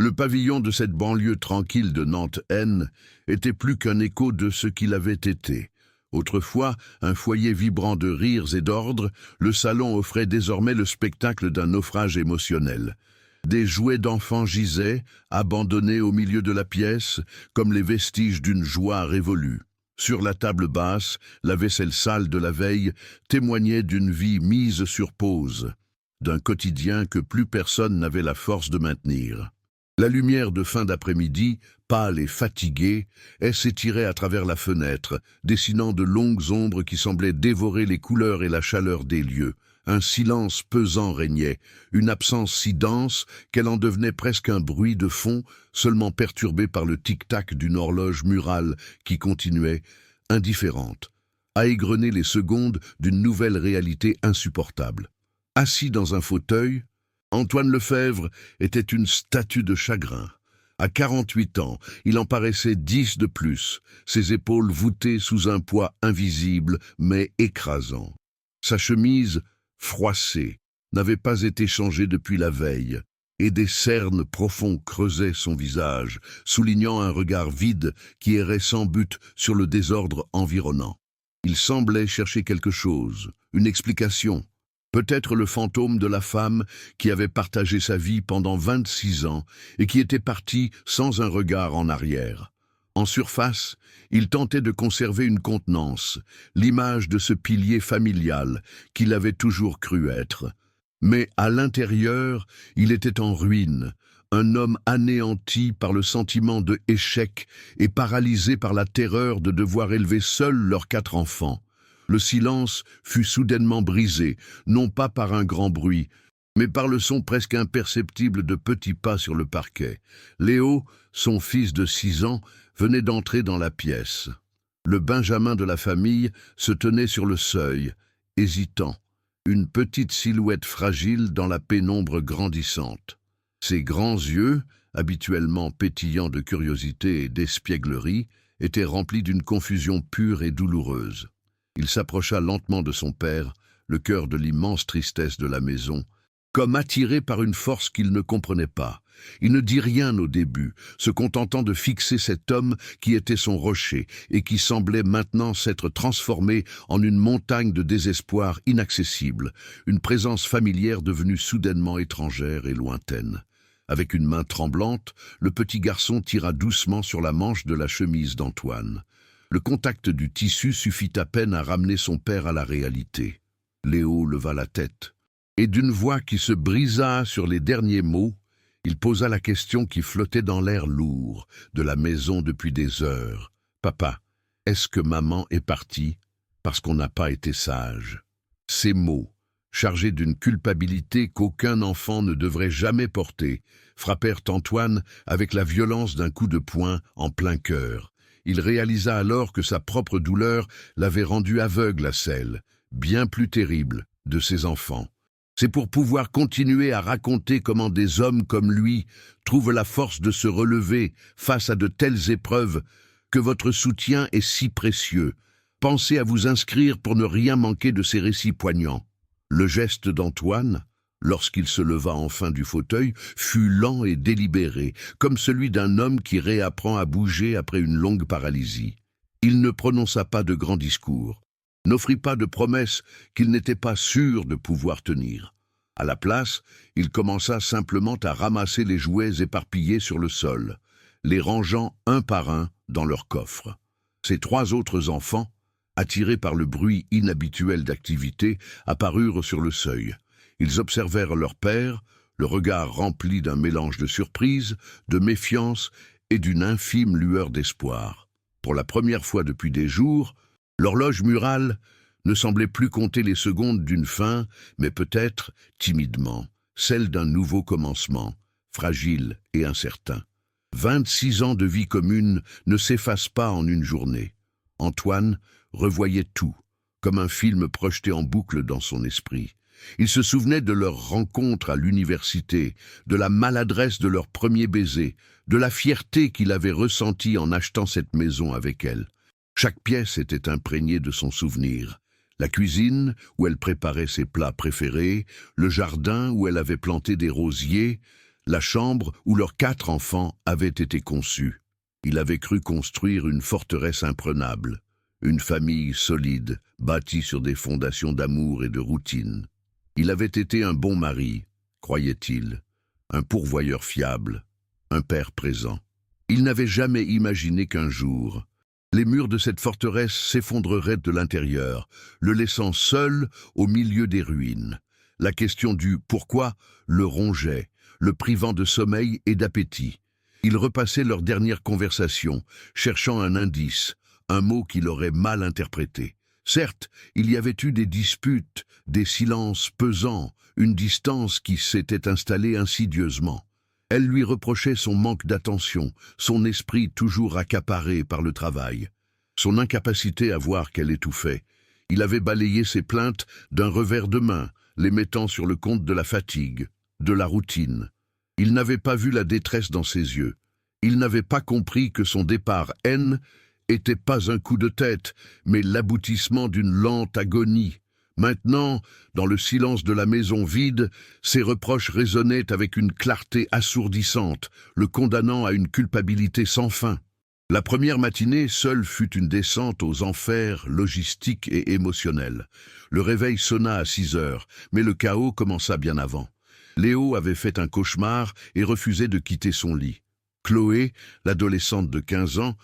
Le pavillon de cette banlieue tranquille de Nantes-N était plus qu'un écho de ce qu'il avait été. Autrefois, un foyer vibrant de rires et d'ordre, le salon offrait désormais le spectacle d'un naufrage émotionnel. Des jouets d'enfants gisaient, abandonnés au milieu de la pièce, comme les vestiges d'une joie révolue. Sur la table basse, la vaisselle sale de la veille témoignait d'une vie mise sur pause, d'un quotidien que plus personne n'avait la force de maintenir. La lumière de fin d'après-midi, pâle et fatiguée, s'étirait à travers la fenêtre, dessinant de longues ombres qui semblaient dévorer les couleurs et la chaleur des lieux. Un silence pesant régnait, une absence si dense qu'elle en devenait presque un bruit de fond, seulement perturbé par le tic-tac d'une horloge murale qui continuait, indifférente, à égrener les secondes d'une nouvelle réalité insupportable. Assis dans un fauteuil, Antoine Lefebvre était une statue de chagrin. À 48 ans, il en paraissait 10 de plus, ses épaules voûtées sous un poids invisible mais écrasant. Sa chemise, froissée, n'avait pas été changée depuis la veille, et des cernes profonds creusaient son visage, soulignant un regard vide qui errait sans but sur le désordre environnant. Il semblait chercher quelque chose, une explication. Peut-être le fantôme de la femme qui avait partagé sa vie pendant 26 ans et qui était partie sans un regard en arrière. En surface, il tentait de conserver une contenance, l'image de ce pilier familial qu'il avait toujours cru être. Mais à l'intérieur, il était en ruine, un homme anéanti par le sentiment de échec et paralysé par la terreur de devoir élever seul leurs 4 enfants. Le silence fut soudainement brisé, non pas par un grand bruit, mais par le son presque imperceptible de petits pas sur le parquet. Léo, son fils de 6 ans, venait d'entrer dans la pièce. Le Benjamin de la famille se tenait sur le seuil, hésitant, une petite silhouette fragile dans la pénombre grandissante. Ses grands yeux, habituellement pétillants de curiosité et d'espièglerie, étaient remplis d'une confusion pure et douloureuse. Il s'approcha lentement de son père, le cœur de l'immense tristesse de la maison, comme attiré par une force qu'il ne comprenait pas. Il ne dit rien au début, se contentant de fixer cet homme qui était son rocher et qui semblait maintenant s'être transformé en une montagne de désespoir inaccessible, une présence familière devenue soudainement étrangère et lointaine. Avec une main tremblante, le petit garçon tira doucement sur la manche de la chemise d'Antoine. Le contact du tissu suffit à peine à ramener son père à la réalité. Léo leva la tête, et d'une voix qui se brisa sur les derniers mots, il posa la question qui flottait dans l'air lourd de la maison depuis des heures. « Papa, est-ce que maman est partie parce qu'on n'a pas été sage ?» Ces mots, chargés d'une culpabilité qu'aucun enfant ne devrait jamais porter, frappèrent Antoine avec la violence d'un coup de poing en plein cœur. Il réalisa alors que sa propre douleur l'avait rendu aveugle à celle, bien plus terrible, de ses enfants. C'est pour pouvoir continuer à raconter comment des hommes comme lui trouvent la force de se relever face à de telles épreuves que votre soutien est si précieux. Pensez à vous inscrire pour ne rien manquer de ces récits poignants. Le geste d'Antoine, lorsqu'il se leva enfin du fauteuil, fut lent et délibéré, comme celui d'un homme qui réapprend à bouger après une longue paralysie. Il ne prononça pas de grands discours, n'offrit pas de promesses qu'il n'était pas sûr de pouvoir tenir. À la place, il commença simplement à ramasser les jouets éparpillés sur le sol, les rangeant un par un dans leur coffre. Ses 3 autres enfants, attirés par le bruit inhabituel d'activité, apparurent sur le seuil. Ils observèrent leur père, le regard rempli d'un mélange de surprise, de méfiance et d'une infime lueur d'espoir. Pour la première fois depuis des jours, l'horloge murale ne semblait plus compter les secondes d'une fin, mais peut-être, timidement, celle d'un nouveau commencement, fragile et incertain. 26 ans de vie commune ne s'effacent pas en une journée. Antoine revoyait tout, comme un film projeté en boucle dans son esprit. Il se souvenait de leur rencontre à l'université, de la maladresse de leur premier baiser, de la fierté qu'il avait ressentie en achetant cette maison avec elle. Chaque pièce était imprégnée de son souvenir. La cuisine, où elle préparait ses plats préférés, le jardin où elle avait planté des rosiers, la chambre où leurs 4 enfants avaient été conçus. Il avait cru construire une forteresse imprenable, une famille solide, bâtie sur des fondations d'amour et de routine. Il avait été un bon mari, croyait-il, un pourvoyeur fiable, un père présent. Il n'avait jamais imaginé qu'un jour, les murs de cette forteresse s'effondreraient de l'intérieur, le laissant seul au milieu des ruines. La question du pourquoi le rongeait, le privant de sommeil et d'appétit. Ils repassaient leur dernière conversation, cherchant un indice, un mot qu'il aurait mal interprété. Certes, il y avait eu des disputes, des silences pesants, une distance qui s'était installée insidieusement. Elle lui reprochait son manque d'attention, son esprit toujours accaparé par le travail, son incapacité à voir qu'elle étouffait. Il avait balayé ses plaintes d'un revers de main, les mettant sur le compte de la fatigue, de la routine. Il n'avait pas vu la détresse dans ses yeux. Il n'avait pas compris que son départ était pas un coup de tête, mais l'aboutissement d'une lente agonie. Maintenant, dans le silence de la maison vide, ses reproches résonnaient avec une clarté assourdissante, le condamnant à une culpabilité sans fin. La première matinée seule fut une descente aux enfers logistiques et émotionnels. Le réveil sonna à 6 heures, mais le chaos commença bien avant. Léo avait fait un cauchemar et refusait de quitter son lit. Chloé, l'adolescente de 15 ans,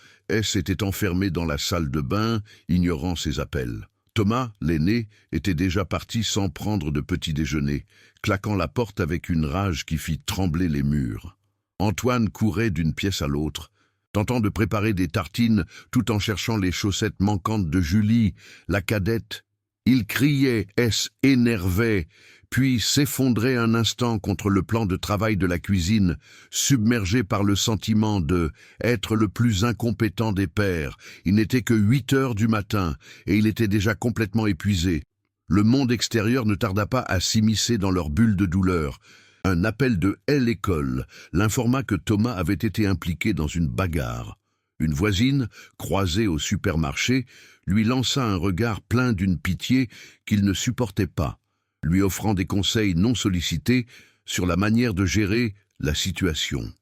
s'était enfermée dans la salle de bain, ignorant ses appels. Thomas, l'aîné, était déjà parti sans prendre de petit déjeuner, claquant la porte avec une rage qui fit trembler les murs. Antoine courait d'une pièce à l'autre, tentant de préparer des tartines tout en cherchant les chaussettes manquantes de Julie, la cadette. Il criait, énervé, puis s'effondrait un instant contre le plan de travail de la cuisine, submergé par le sentiment de être le plus incompétent des pères. Il n'était que 8 heures du matin, et il était déjà complètement épuisé. Le monde extérieur ne tarda pas à s'immiscer dans leur bulle de douleur. Un appel de l'école l'informa que Thomas avait été impliqué dans une bagarre. Une voisine, croisée au supermarché, lui lança un regard plein d'une pitié qu'il ne supportait pas, lui offrant des conseils non sollicités sur la manière de gérer la situation.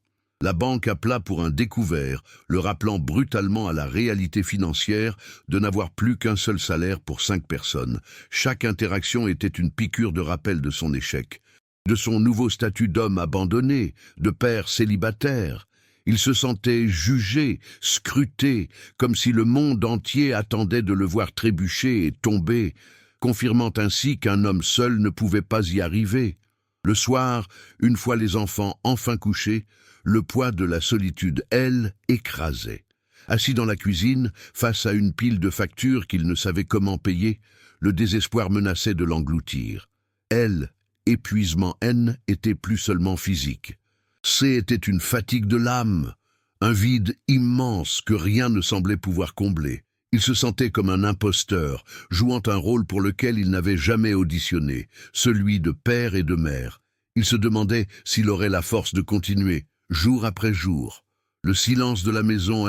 La banque appela pour un découvert, le rappelant brutalement à la réalité financière de n'avoir plus qu'un seul salaire pour 5 personnes. Chaque interaction était une piqûre de rappel de son échec, de son nouveau statut d'homme abandonné, de père célibataire. Il se sentait jugé, scruté, comme si le monde entier attendait de le voir trébucher et tomber, confirmant ainsi qu'un homme seul ne pouvait pas y arriver. Le soir, une fois les enfants enfin couchés, le poids de la solitude, écrasait. Assis dans la cuisine, face à une pile de factures qu'il ne savait comment payer, le désespoir menaçait de l'engloutir. Épuisement était plus seulement physique. Était une fatigue de l'âme, un vide immense que rien ne semblait pouvoir combler. Il se sentait comme un imposteur, jouant un rôle pour lequel il n'avait jamais auditionné, celui de père et de mère. Il se demandait s'il aurait la force de continuer, jour après jour. Le silence de la maison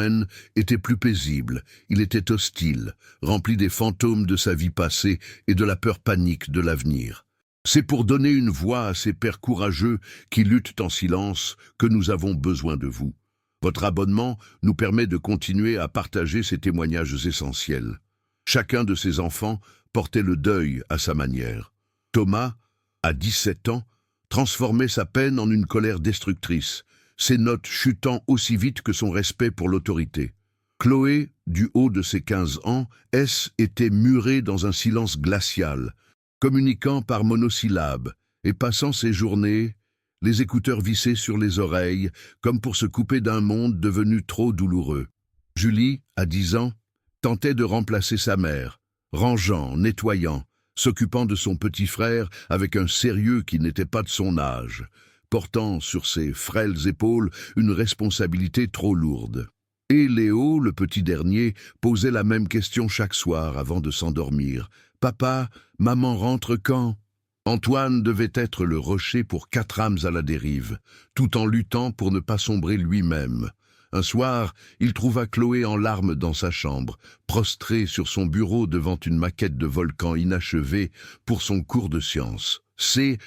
était plus paisible, il était hostile, rempli des fantômes de sa vie passée et de la peur panique de l'avenir. C'est pour donner une voix à ces pères courageux qui luttent en silence que nous avons besoin de vous. Votre abonnement nous permet de continuer à partager ces témoignages essentiels. Chacun de ces enfants portait le deuil à sa manière. Thomas, à 17 ans, transformait sa peine en une colère destructrice, ses notes chutant aussi vite que son respect pour l'autorité. Chloé, du haut de ses 15 ans, était murée dans un silence glacial, communiquant par monosyllabes et passant ses journées, les écouteurs vissés sur les oreilles, comme pour se couper d'un monde devenu trop douloureux. Julie, à 10 ans, tentait de remplacer sa mère, rangeant, nettoyant, s'occupant de son petit frère avec un sérieux qui n'était pas de son âge, portant sur ses frêles épaules une responsabilité trop lourde. Et Léo, le petit dernier, posait la même question chaque soir avant de s'endormir. « Papa, maman rentre quand ?» Antoine devait être le rocher pour 4 âmes à la dérive, tout en luttant pour ne pas sombrer lui-même. Un soir, il trouva Chloé en larmes dans sa chambre, prostrée sur son bureau devant une maquette de volcan inachevée pour son cours de sciences.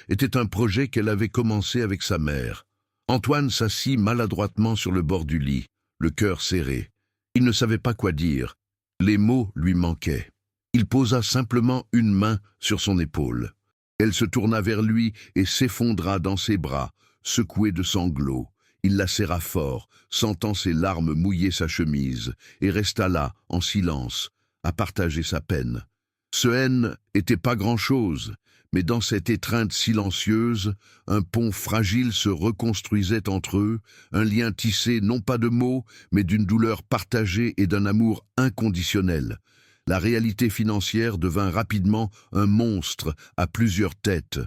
Était un projet qu'elle avait commencé avec sa mère. Antoine s'assit maladroitement sur le bord du lit, le cœur serré. Il ne savait pas quoi dire. Les mots lui manquaient. Il posa simplement une main sur son épaule. Elle se tourna vers lui et s'effondra dans ses bras, secouée de sanglots. Il la serra fort, sentant ses larmes mouiller sa chemise, et resta là, en silence, à partager sa peine. Ce N était pas grand-chose, mais dans cette étreinte silencieuse, un pont fragile se reconstruisait entre eux, un lien tissé non pas de mots, mais d'une douleur partagée et d'un amour inconditionnel. La réalité financière devint rapidement un monstre à plusieurs têtes.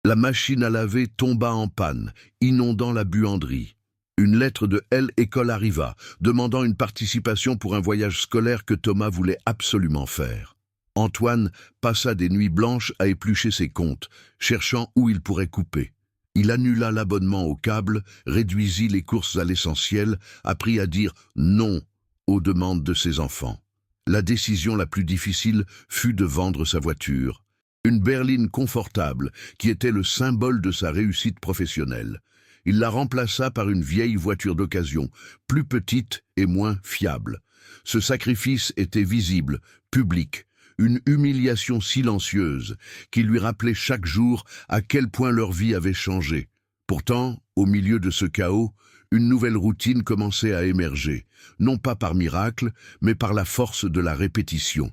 La machine à laver tomba en panne, inondant la buanderie. Une lettre de l'école arriva, demandant une participation pour un voyage scolaire que Thomas voulait absolument faire. Antoine passa des nuits blanches à éplucher ses comptes, cherchant où il pourrait couper. Il annula l'abonnement au câble, réduisit les courses à l'essentiel, apprit à dire non aux demandes de ses enfants. La décision la plus difficile fut de vendre sa voiture. Une berline confortable qui était le symbole de sa réussite professionnelle. Il la remplaça par une vieille voiture d'occasion, plus petite et moins fiable. Ce sacrifice était visible, public, une humiliation silencieuse qui lui rappelait chaque jour à quel point leur vie avait changé. Pourtant, au milieu de ce chaos, une nouvelle routine commençait à émerger, non pas par miracle, mais par la force de la répétition.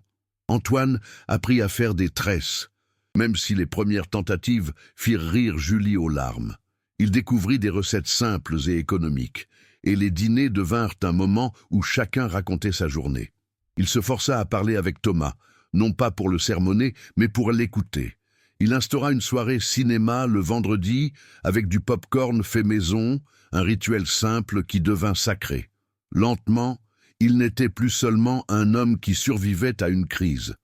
Antoine apprit à faire des tresses, même si les premières tentatives firent rire Julie aux larmes. Il découvrit des recettes simples et économiques, et les dîners devinrent un moment où chacun racontait sa journée. Il se força à parler avec Thomas, non pas pour le sermonner, mais pour l'écouter. Il instaura une soirée cinéma le vendredi, avec du pop-corn fait maison, un rituel simple qui devint sacré. Lentement, il n'était plus seulement un homme qui survivait à une crise.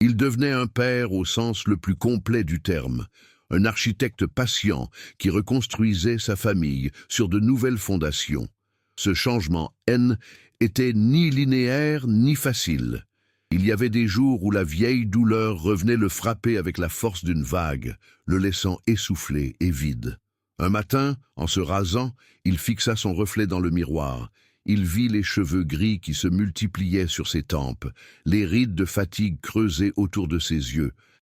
Il devenait un père au sens le plus complet du terme, un architecte patient qui reconstruisait sa famille sur de nouvelles fondations. Ce changement N était ni linéaire ni facile. Il y avait des jours où la vieille douleur revenait le frapper avec la force d'une vague, le laissant essoufflé et vide. Un matin, en se rasant, il fixa son reflet dans le miroir. Il vit les cheveux gris qui se multipliaient sur ses tempes, les rides de fatigue creusées autour de ses yeux.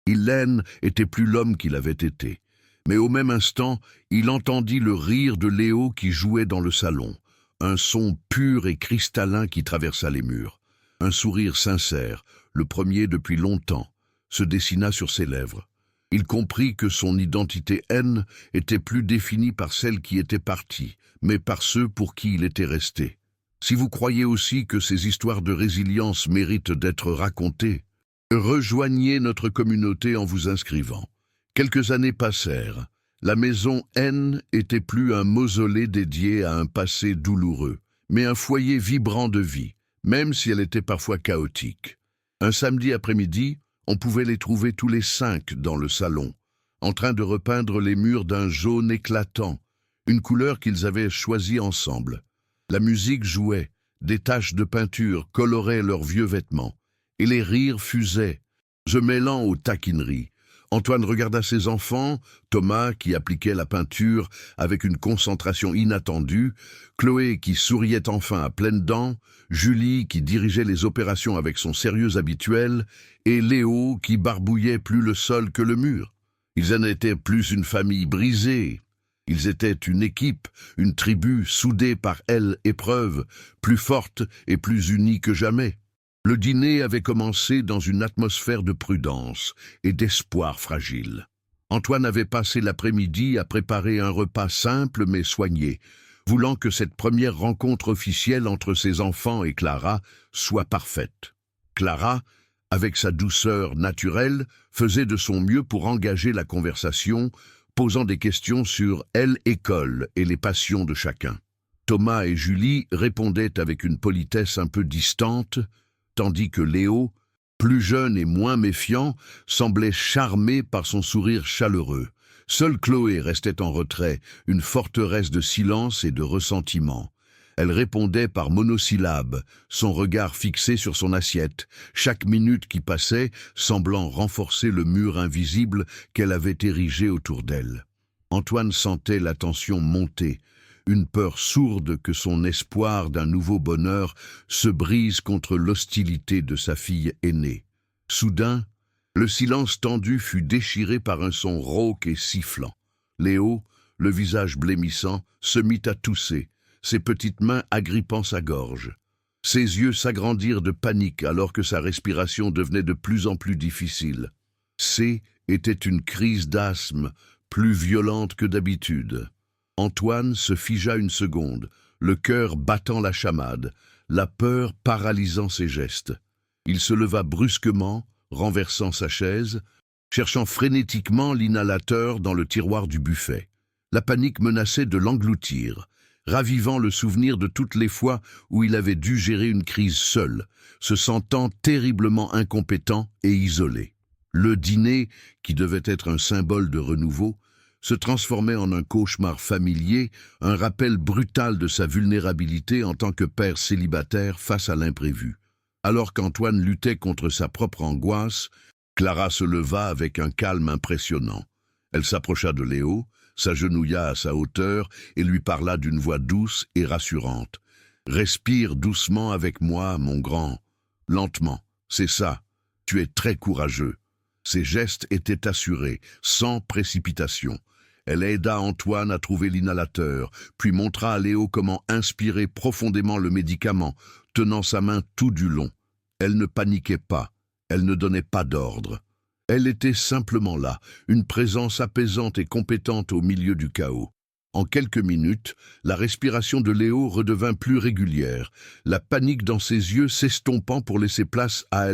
Hélène était plus l'homme qu'il avait été. Mais au même instant, il entendit le rire de Léo qui jouait dans le salon, un son pur et cristallin qui traversa les murs. Un sourire sincère, le premier depuis longtemps, se dessina sur ses lèvres. Il comprit que son identité N était plus définie par celle qui était partie, mais par ceux pour qui il était resté. Si vous croyez aussi que ces histoires de résilience méritent d'être racontées, rejoignez notre communauté en vous inscrivant. Quelques années passèrent. La maison N était plus un mausolée dédié à un passé douloureux, mais un foyer vibrant de vie, même si elle était parfois chaotique. Un samedi après-midi, on pouvait les trouver tous les 5 dans le salon, en train de repeindre les murs d'un jaune éclatant, une couleur qu'ils avaient choisie ensemble. La musique jouait, des taches de peinture coloraient leurs vieux vêtements, et les rires fusaient, se mêlant aux taquineries. Antoine regarda ses enfants, Thomas qui appliquait la peinture avec une concentration inattendue, Chloé qui souriait enfin à pleines dents, Julie qui dirigeait les opérations avec son sérieux habituel, et Léo qui barbouillait plus le sol que le mur. Ils en étaient plus une famille brisée. Ils étaient une équipe, une tribu soudée par épreuve, plus forte et plus unie que jamais. Le dîner avait commencé dans une atmosphère de prudence et d'espoir fragile. Antoine avait passé l'après-midi à préparer un repas simple mais soigné, voulant que cette première rencontre officielle entre ses enfants et Clara soit parfaite. Clara, avec sa douceur naturelle, faisait de son mieux pour engager la conversation, posant des questions sur l'école et les passions de chacun. Thomas et Julie répondaient avec une politesse un peu distante, tandis que Léo, plus jeune et moins méfiant, semblait charmé par son sourire chaleureux. Seule Chloé restait en retrait, une forteresse de silence et de ressentiment. Elle répondait par monosyllabes, son regard fixé sur son assiette, chaque minute qui passait semblant renforcer le mur invisible qu'elle avait érigé autour d'elle. Antoine sentait la tension monter, une peur sourde que son espoir d'un nouveau bonheur se brise contre l'hostilité de sa fille aînée. Soudain, le silence tendu fut déchiré par un son rauque et sifflant. Léo, le visage blêmissant, se mit à tousser, ses petites mains agrippant sa gorge. Ses yeux s'agrandirent de panique alors que sa respiration devenait de plus en plus difficile. Était une crise d'asthme, plus violente que d'habitude. Antoine se figea une seconde, le cœur battant la chamade, la peur paralysant ses gestes. Il se leva brusquement, renversant sa chaise, cherchant frénétiquement l'inhalateur dans le tiroir du buffet. La panique menaçait de l'engloutir, ravivant le souvenir de toutes les fois où il avait dû gérer une crise seul, se sentant terriblement incompétent et isolé. Le dîner, qui devait être un symbole de renouveau, se transformait en un cauchemar familier, un rappel brutal de sa vulnérabilité en tant que père célibataire face à l'imprévu. Alors qu'Antoine luttait contre sa propre angoisse, Clara se leva avec un calme impressionnant. Elle s'approcha de Léo, s'agenouilla à sa hauteur et lui parla d'une voix douce et rassurante. « Respire doucement avec moi, mon grand. Lentement, c'est ça. Tu es très courageux. » Ses gestes étaient assurés, sans précipitation. Elle aida Antoine à trouver l'inhalateur, puis montra à Léo comment inspirer profondément le médicament, tenant sa main tout du long. Elle ne paniquait pas, elle ne donnait pas d'ordre. Elle était simplement là, une présence apaisante et compétente au milieu du chaos. En quelques minutes, la respiration de Léo redevint plus régulière, la panique dans ses yeux s'estompant pour laisser place à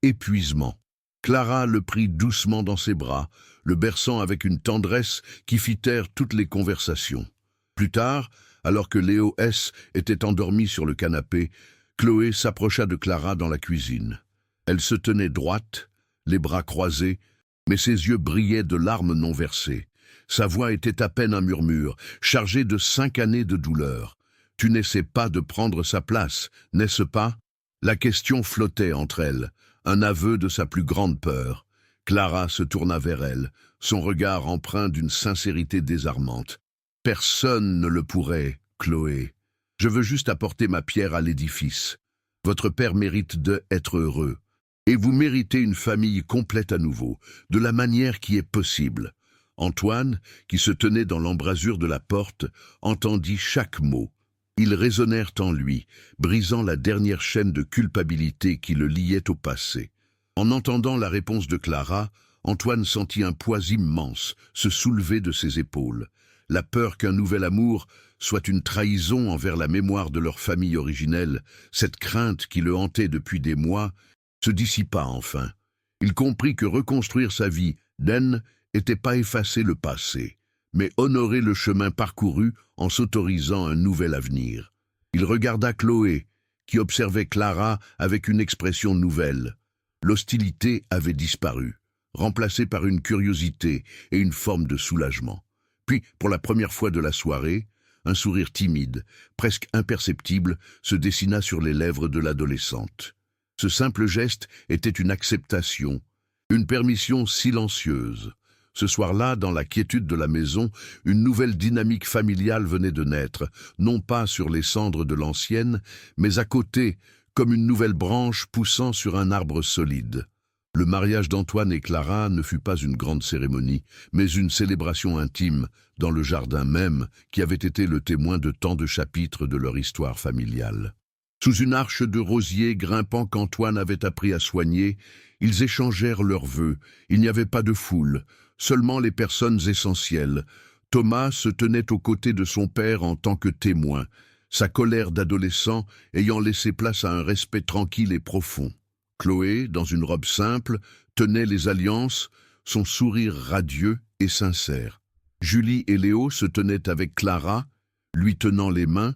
l'épuisement. Clara le prit doucement dans ses bras, le berçant avec une tendresse qui fit taire toutes les conversations. Plus tard, alors que Léo S. était endormi sur le canapé, Chloé s'approcha de Clara dans la cuisine. Elle se tenait droite, les bras croisés, mais ses yeux brillaient de larmes non versées. Sa voix était à peine un murmure, chargée de 5 années de douleur. « Tu n'essaies pas de prendre sa place, n'est-ce pas ?» La question flottait entre elles, un aveu de sa plus grande peur. Clara se tourna vers elle, son regard empreint d'une sincérité désarmante. « Personne ne le pourrait, Chloé. Je veux juste apporter ma pierre à l'édifice. Votre père mérite d'être heureux. Et vous méritez une famille complète à nouveau, de la manière qui est possible. » Antoine, qui se tenait dans l'embrasure de la porte, entendit chaque mot. Ils résonnèrent en lui, brisant la dernière chaîne de culpabilité qui le liait au passé. En entendant la réponse de Clara, Antoine sentit un poids immense se soulever de ses épaules. La peur qu'un nouvel amour soit une trahison envers la mémoire de leur famille originelle, cette crainte qui le hantait depuis des mois, se dissipa enfin. Il comprit que reconstruire sa vie n'était pas effacer le passé, mais honorer le chemin parcouru en s'autorisant un nouvel avenir. Il regarda Chloé, qui observait Clara avec une expression nouvelle. L'hostilité avait disparu, remplacée par une curiosité et une forme de soulagement. Puis, pour la première fois de la soirée, un sourire timide, presque imperceptible, se dessina sur les lèvres de l'adolescente. Ce simple geste était une acceptation, une permission silencieuse. Ce soir-là, dans la quiétude de la maison, une nouvelle dynamique familiale venait de naître, non pas sur les cendres de l'ancienne, mais à côté, comme une nouvelle branche poussant sur un arbre solide. Le mariage d'Antoine et Clara ne fut pas une grande cérémonie, mais une célébration intime, dans le jardin même, qui avait été le témoin de tant de chapitres de leur histoire familiale. Sous une arche de rosiers grimpant qu'Antoine avait appris à soigner, ils échangèrent leurs vœux. Il n'y avait pas de foule, seulement les personnes essentielles. Thomas se tenait aux côtés de son père en tant que témoin, sa colère d'adolescent ayant laissé place à un respect tranquille et profond. Chloé, dans une robe simple, tenait les alliances, son sourire radieux et sincère. Julie et Léo se tenaient avec Clara, lui tenant les mains,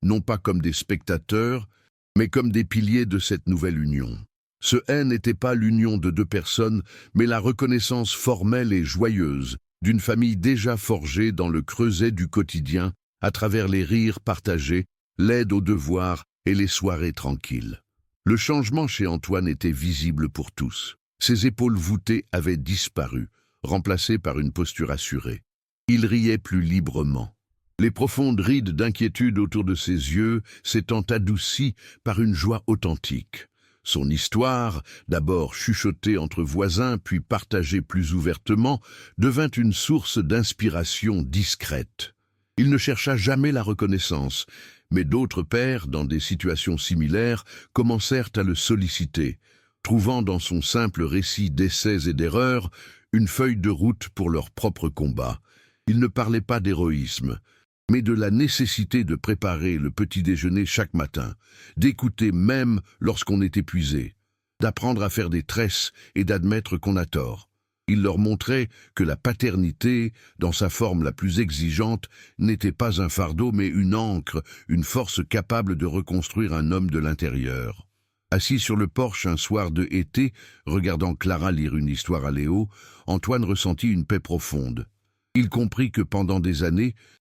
non pas comme des spectateurs, mais comme des piliers de cette nouvelle union. Ce n'était pas l'union de 2 personnes, mais la reconnaissance formelle et joyeuse d'une famille déjà forgée dans le creuset du quotidien à travers les rires partagés, l'aide aux devoirs et les soirées tranquilles. Le changement chez Antoine était visible pour tous. Ses épaules voûtées avaient disparu, remplacées par une posture assurée. Il riait plus librement. les profondes rides d'inquiétude autour de ses yeux s'étant adoucies par une joie authentique. Son histoire, d'abord chuchotée entre voisins puis partagée plus ouvertement, devint une source d'inspiration discrète. Il ne chercha jamais la reconnaissance, mais d'autres pères, dans des situations similaires, commencèrent à le solliciter, trouvant dans son simple récit d'essais et d'erreurs une feuille de route pour leur propre combat. Il ne parlait pas d'héroïsme, mais de la nécessité de préparer le petit déjeuner chaque matin, d'écouter même lorsqu'on est épuisé, d'apprendre à faire des tresses et d'admettre qu'on a tort. Il leur montrait que la paternité, dans sa forme la plus exigeante, n'était pas un fardeau mais une ancre, une force capable de reconstruire un homme de l'intérieur. Assis sur le porche un soir de été, regardant Clara lire une histoire à Léo, Antoine ressentit une paix profonde. Il comprit que pendant des années,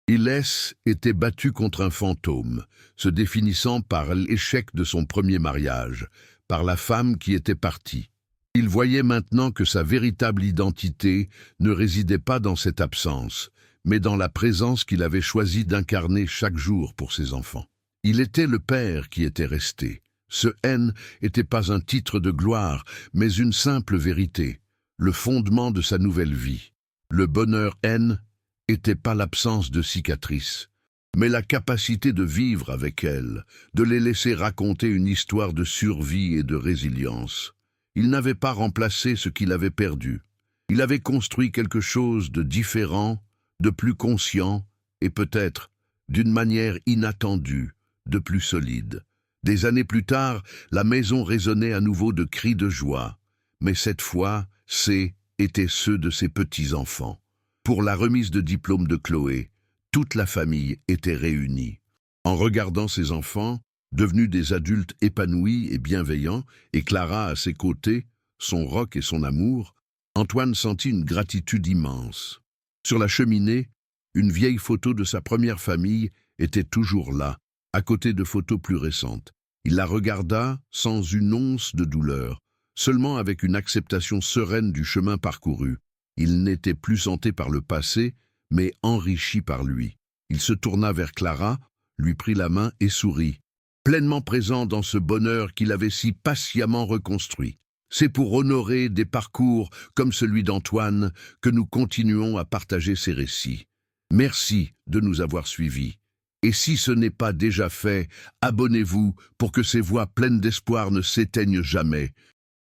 Ilès était battu contre un fantôme, se définissant par l'échec de son premier mariage, par la femme qui était partie. Il voyait maintenant que sa véritable identité ne résidait pas dans cette absence, mais dans la présence qu'il avait choisi d'incarner chaque jour pour ses enfants. Il était le père qui était resté. Ce N n'était pas un titre de gloire, mais une simple vérité, le fondement de sa nouvelle vie. Le bonheur N n'était pas l'absence de cicatrices, mais la capacité de vivre avec elles, de les laisser raconter une histoire de survie et de résilience. Il n'avait pas remplacé ce qu'il avait perdu. Il avait construit quelque chose de différent, de plus conscient et peut-être, d'une manière inattendue, de plus solide. Des années plus tard, la maison résonnait à nouveau de cris de joie, mais cette fois, étaient ceux de ses petits-enfants. Pour la remise de diplôme de Chloé, toute la famille était réunie. En regardant ses enfants, devenus des adultes épanouis et bienveillants, et Clara à ses côtés, son roc et son amour, Antoine sentit une gratitude immense. Sur la cheminée, une vieille photo de sa première famille était toujours là, à côté de photos plus récentes. Il la regarda sans une once de douleur, seulement avec une acceptation sereine du chemin parcouru. Il n'était plus hanté par le passé, mais enrichi par lui. Il se tourna vers Clara, lui prit la main et sourit, pleinement présent dans ce bonheur qu'il avait si patiemment reconstruit. C'est pour honorer des parcours comme celui d'Antoine que nous continuons à partager ces récits. Merci de nous avoir suivis. Et si ce n'est pas déjà fait, abonnez-vous pour que ces voix pleines d'espoir ne s'éteignent jamais.